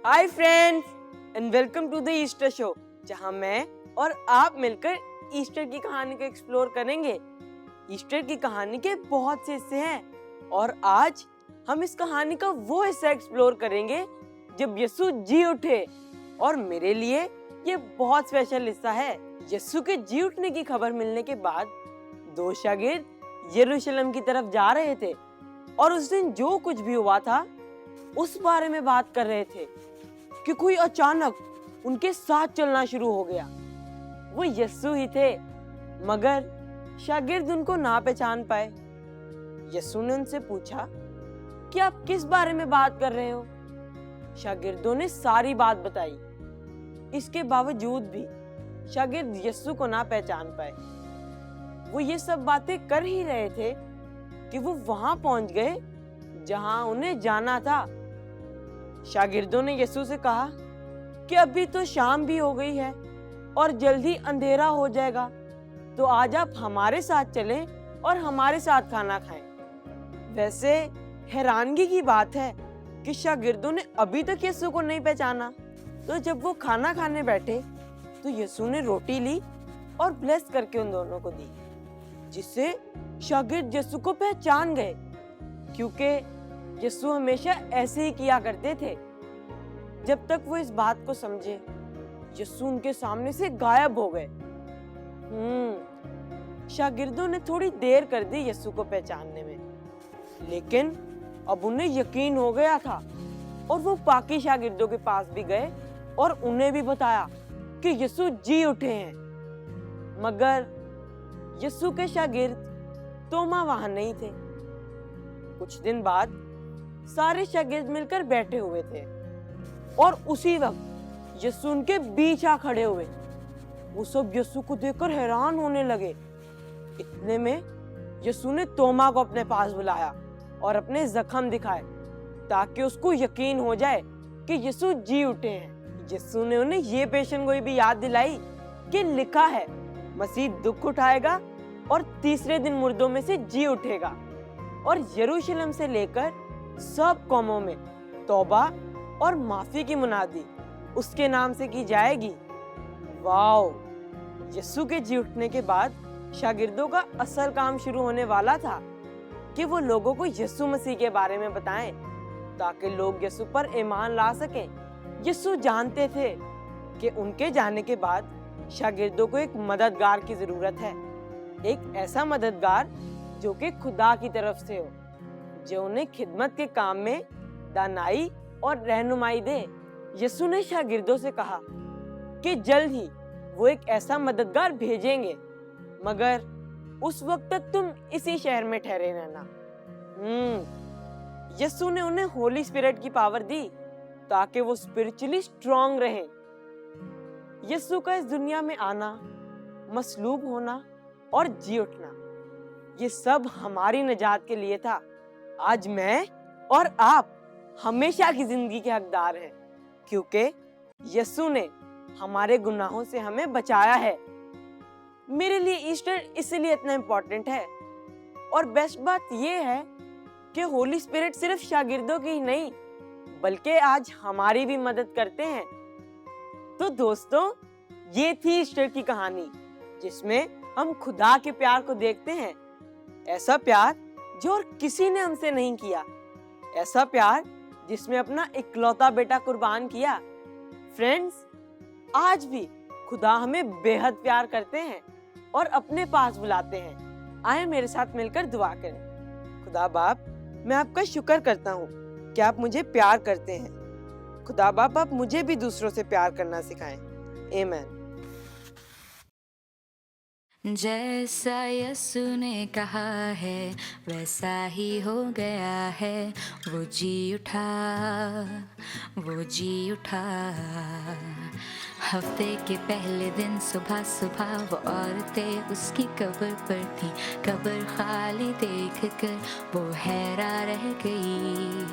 Hi friends and welcome to the Easter show, जहां मैं और आप मिलकर ईस्टर की कहानी को एक्सप्लोर करेंगे। ईस्टर की कहानी के बहुत से हिस्से हैं और आज हम इस कहानी का वो हिस्सा एक्सप्लोर करेंगे जब यीशु जी उठे। और मेरे लिए ये बहुत स्पेशल हिस्सा है। यीशु के जी उठने की खबर मिलने के बाद दो शागिर्द यरूशलेम की तरफ जा रहे थे और उस दिन जो कुछ भी हुआ था उस बारे में बात कर रहे थे कि कोई अचानक उनके साथ चलना शुरू हो गया। वो यीशु ही थे, मगर शागिर्द उनको ना पहचान पाए। यीशु ने उनसे पूछा कि आप किस बारे में बात कर रहे हो। शागिर्दों ने सारी बात बताई। इसके बावजूद भी शागिर्द यीशु को ना पहचान पाए। वो ये सब बातें कर ही रहे थे कि वो वहां पहुंच गए जहां उन्हें जाना था। शागिर्दों ने यीशु से कहा कि अभी तो शाम भी हो गई है और जल्दी अंधेरा हो जाएगा, तो आज आप हमारे साथ चलें और हमारे साथ खाना खाएं। वैसे हैरानगी की बात है कि शागिर्दों ने अभी तक यीशु को नहीं पहचाना। तो जब वो खाना खाने बैठे तो यीशु ने रोटी ली और ब्लेस करके उन दोनों को दी, जिससे शागिर्द यीशु को पहचान गए, क्योंकि यीशु हमेशा ऐसे ही किया करते थे। जब तक वो इस बात को समझे, यीशु उनके सामने से गायब हो गए। शागिर्दों ने थोड़ी देर कर दी यीशु को पहचानने में, लेकिन अब उन्हें यकीन हो गया था और वो बाकी शागिर्दों के पास भी गए और उन्हें भी बताया कि यीशु जी उठे हैं। मगर यीशु के शागिर्द तोमा वहां नहीं थे। कुछ दिन बाद सारे शागिर्द मिलकर बैठे हुए थे और उसी वक्त यीशु उनके बीच आ खड़े हुए। वो सब यीशु को देखकर हैरान होने लगे। इतने में यीशु ने तोमा को अपने पास बुलाया और अपने जख्म दिखाए ताकि उसको यकीन हो जाए कि यीशु जी उठे हैं। यीशु ने उन्हें ये पेशन गोई भी याद दिलाई कि लिखा है, मसीह दुख उठाएगा और तीसरे दिन मुर्दों में से जी उठेगा और यरूशलेम से लेकर सब कौमों में तौबा और माफी की मुनादी उसके नाम से की जाएगी। वाओ! यीशु के जी उठने के बाद शागिर्दों का असल काम शुरू होने वाला था कि वो लोगों को यीशु मसीह के बारे में बताएं ताकि लोग यीशु पर ईमान ला सकें। यीशु जानते थे कि उनके जाने के बाद शागिर्दों को एक मददगार की जरूरत है, एक ऐसा मददगार जो कि खुदा की तरफ से हो, जो उन्हें खिदमत के काम में दानाई और रहनुमाई दे। यीशु ने शागिर्दों से कहा कि जल्द ही वो एक ऐसा मददगार भेजेंगे, मगर उस वक्त तक तुम इसी शहर में ठहरे रहना। यीशु ने उन्हें होली स्पिरिट की पावर दी ताकि वो स्पिरिचुअली स्ट्रांग रहें। यीशु का इस दुनिया में आना, मसलूब होना और जी उठना, ये सब हमारी निजात के लिए था। आज मैं और आप हमेशा की जिंदगी के हकदार हैं, क्योंकि यीशु ने हमारे गुनाहों से हमें बचाया है। मेरे लिए ईस्टर इसलिए इतना इम्पोर्टेंट है। और बेस्ट बात ये है कि होली स्पिरिट सिर्फ शागिर्दों की ही नहीं, बल्कि आज हमारी भी मदद करते हैं। तो दोस्तों, ये थी ईस्टर की कहानी, जिसमें हम खुदा के प्यार को देखते हैं। ऐसा प्यार जो और किसी ने हमसे नहीं किया, ऐसा प्यार जिसमें अपना इकलौता बेटा कुर्बान किया। फ्रेंड्स, आज भी खुदा हमें बेहद प्यार करते हैं और अपने पास बुलाते हैं। आए मेरे साथ मिलकर दुआ करें। खुदा बाप, मैं आपका शुक्र करता हूँ कि आप मुझे प्यार करते हैं। खुदा बाप, आप मुझे भी दूसरों से प्यार करना सिखाएं। आमीन। जैसा यीशु ने कहा है वैसा ही हो गया है। वो जी उठा, वो जी उठा। हफ्ते के पहले दिन सुबह सुबह वो औरतें उसकी कब्र पर थी। कब्र खाली देखकर वो हैरान रह गई।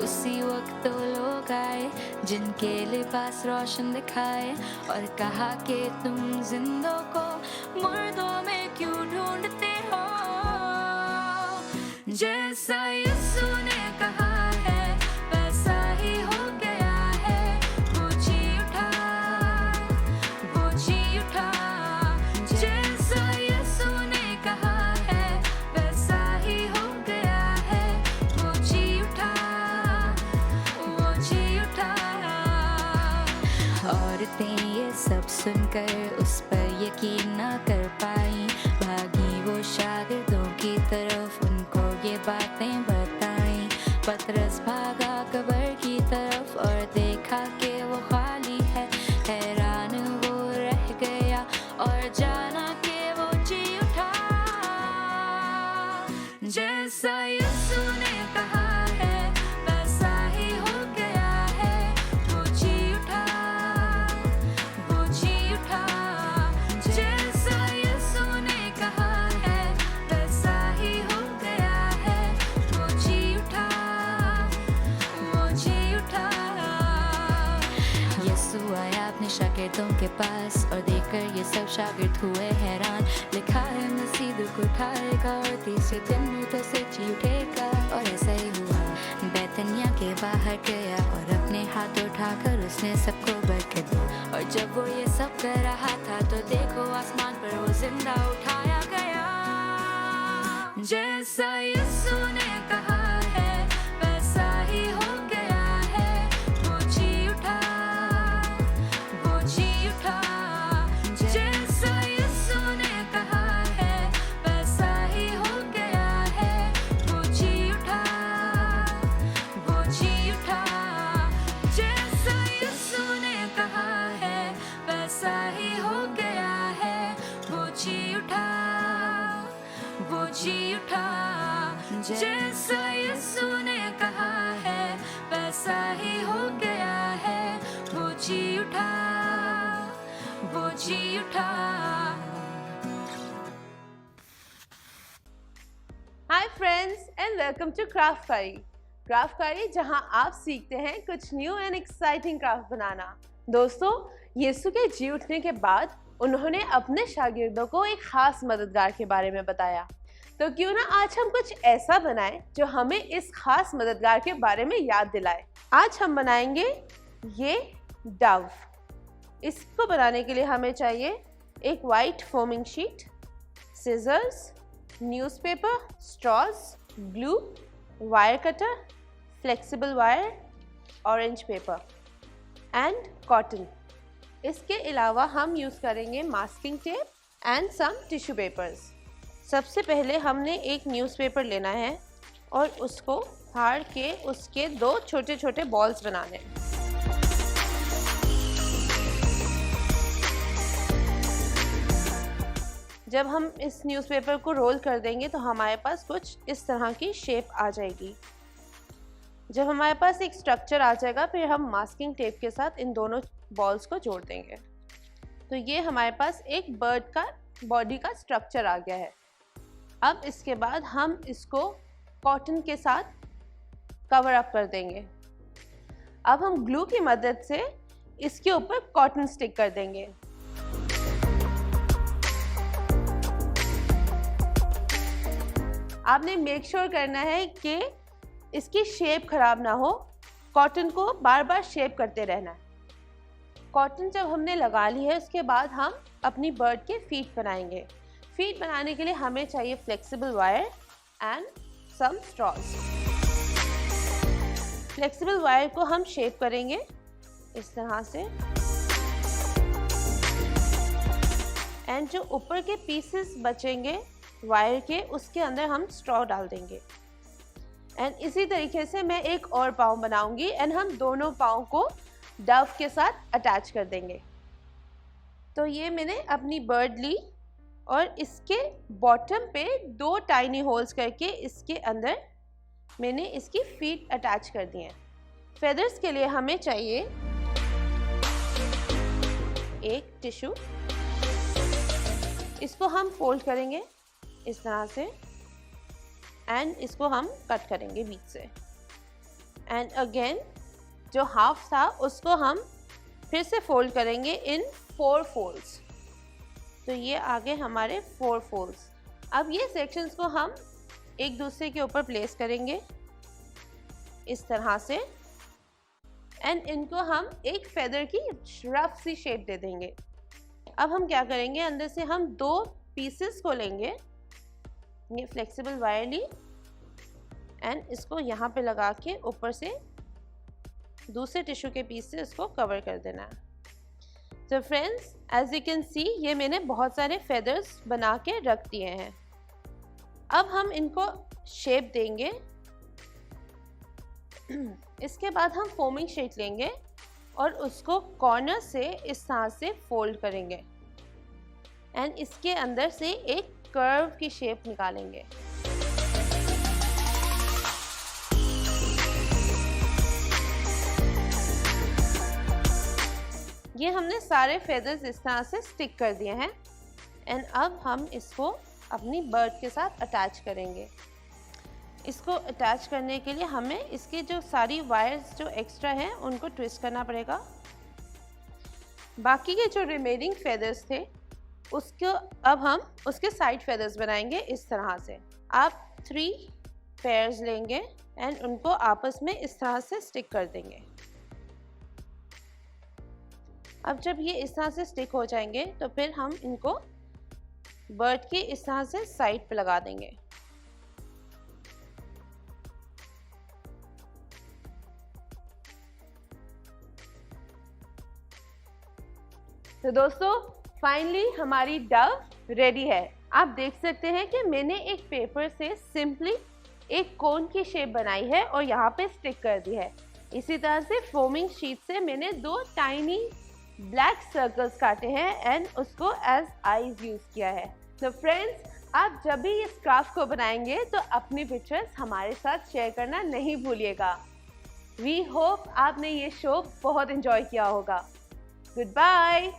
उसी वक्त तो लोग आए जिनके लिबास रोशन दिखाए और कहा कि तुम जिंदों को मुर्दों में क्यों ढूंढते हो। जैसा यीशु ने कहा है वैसा ही हो गया है। दोस्तें ये सब सुनकर उस पर यकीन ना कर पाई। भागी वो शागिर्दों की तरफ, उनको ये बातें बताई। पतरस भागा कब्र की तरफ और देखा कि वो खाली है। हैरान वो रह गया और जाना कि वो जी उठा। जैसा यीशु ने कहा है वैसा ही हो गया है। वो जी उठा, वो जी उठा। जैसा यीशु ने कहा है वैसा ही हो गया है। वो जी उठा, वो जी उठा। यीशु आया अपने शागिर्दों के पास और देखकर ये सब शागिर्द हुए हैरान। लिखा है मसीह दुख उठाएगा और तीसरे दिन मृतों से जी उठेगा। और ऐसा ही हुआ। बैतनिया के बाहर गया और अपने हाथ उठाकर उसने सबको बरकत दी। और जब वो ये सब कर रहा था तो देखो आसमान पर वो जिंदा उठाया गया। जैसा यीशु ने कहा है वैसा ही हो गया है। वो जी उठा, वो जी उठा। जैसा यीशु ने कहा है वैसा ही हो गया है। वो जी उठा, वो जी उठा। जैसा यीशु ने कहा है वैसा ही हो गया है। वो जी उठा, वो जी उठा। जैसा यीशु ने कहा है वैसा ही हो गया है। वो जी उठा, वो जी उठा। Hi friends and welcome to craft Kari. Craft Kari जहां आप सीखते हैं कुछ न्यू एंड एक्साइटिंग क्राफ्ट बनाना। दोस्तों, यीशु के जी उठने के बाद उन्होंने अपने शागिर्दों को एक खास मददगार के बारे में बताया। तो क्यों ना आज हम कुछ ऐसा बनाएं जो हमें इस खास मददगार के बारे में याद दिलाए। आज हम बनाएंगे ये डव। इसको बनाने के लिए हमें चाहिए एक white foaming sheet, scissors, newspaper, straws, glue, wire cutter, flexible wire, orange paper and cotton. इसके अलावा हम यूज़ करेंगे masking tape and some tissue papers. सबसे पहले हमने एक न्यूज़पेपर लेना है और उसको फाड़ के उसके 2 छोटे छोटे बॉल्स बनाने हैं। जब हम इस न्यूज़पेपर को रोल कर देंगे तो हमारे पास कुछ इस तरह की शेप आ जाएगी। जब हमारे पास एक स्ट्रक्चर आ जाएगा फिर हम मास्किंग टेप के साथ इन दोनों बॉल्स को जोड़ देंगे। तो ये हमारे पास एक बर्ड का बॉडी का स्ट्रक्चर आ गया है। अब इसके बाद हम इसको कॉटन के साथ कवर अप कर देंगे। अब हम ग्लू की मदद से इसके ऊपर कॉटन स्टिक कर देंगे। आपने मेक श्योर करना है कि इसकी शेप खराब ना हो। कॉटन को बार बार शेप करते रहना है। कॉटन जब हमने लगा ली है उसके बाद हम अपनी बर्ड के फीट बनाएंगे। फीट बनाने के लिए हमें चाहिए flexible wire and some straws. Flexible wire को हम शेप करेंगे इस तरह से एंड जो ऊपर के पीसेस बचेंगे वायर के उसके अंदर हम स्ट्रॉ डाल देंगे। एंड इसी तरीके से मैं एक और पाँव बनाऊंगी एंड हम दोनों पाँव को डव के साथ अटैच कर देंगे। तो ये मैंने अपनी बर्ड ली और इसके बॉटम पे 2 टाइनी होल्स करके इसके अंदर मैंने इसकी फीट अटैच कर दी हैं। फेदर्स के लिए हमें चाहिए एक टिश्यू। इसको हम फोल्ड करेंगे इस तरह से एंड इसको हम कट करेंगे बीच से। एंड अगेन जो हाफ था उसको हम फिर से फोल्ड करेंगे इन 4 फोल्ड्स। तो ये आगे हमारे 4 फोल्ड्स। अब ये सेक्शंस को हम एक दूसरे के ऊपर प्लेस करेंगे इस तरह से एंड इनको हम एक फेदर की रफ सी शेप दे देंगे। अब हम क्या करेंगे, अंदर से हम 2 पीसेस को लेंगे। ये फ्लेक्सिबल वायर ली एंड इसको यहाँ पे लगा के ऊपर से दूसरे टिश्यू के पीस से इसको कवर कर देना है। तो friends, as you can see ये मैंने बहुत सारे फेदर्स बना के रख दिए हैं। अब हम इनको शेप देंगे। इसके बाद हम फोमिंग शीट लेंगे और उसको कॉर्नर से इस तरह से फोल्ड करेंगे एंड इसके अंदर से एक कर्व की शेप निकालेंगे। ये हमने सारे फेदर्स इस तरह से स्टिक कर दिए हैं एंड अब हम इसको अपनी बर्ड के साथ अटैच करेंगे। इसको अटैच करने के लिए हमें इसके जो सारी वायर्स जो एक्स्ट्रा हैं उनको ट्विस्ट करना पड़ेगा। बाकी के जो रिमेनिंग फेदर्स थे उसको अब हम उसके साइड फेदर्स बनाएंगे इस तरह से। आप 3 पेयर्स लेंगे एंड उनको आपस में इस तरह से स्टिक कर देंगे। अब जब ये इस तरह से स्टिक हो जाएंगे तो फिर हम इनको बर्ड के इस तरह से साइड पे लगा देंगे। तो दोस्तों, फाइनली हमारी डव रेडी है। आप देख सकते हैं कि मैंने एक पेपर से सिंपली एक कोन की शेप बनाई है और यहाँ पे स्टिक कर दी है। इसी तरह से फोमिंग शीट से मैंने 2 टाइनी ब्लैक सर्कल्स काटे हैं एंड उसको एज आईज यूज किया है। तो फ्रेंड्स, आप जब भी इस क्राफ्ट को बनाएंगे तो अपनी पिक्चर्स हमारे साथ शेयर करना नहीं भूलिएगा। वी होप आपने ये शो बहुत एंजॉय किया होगा। Good bye.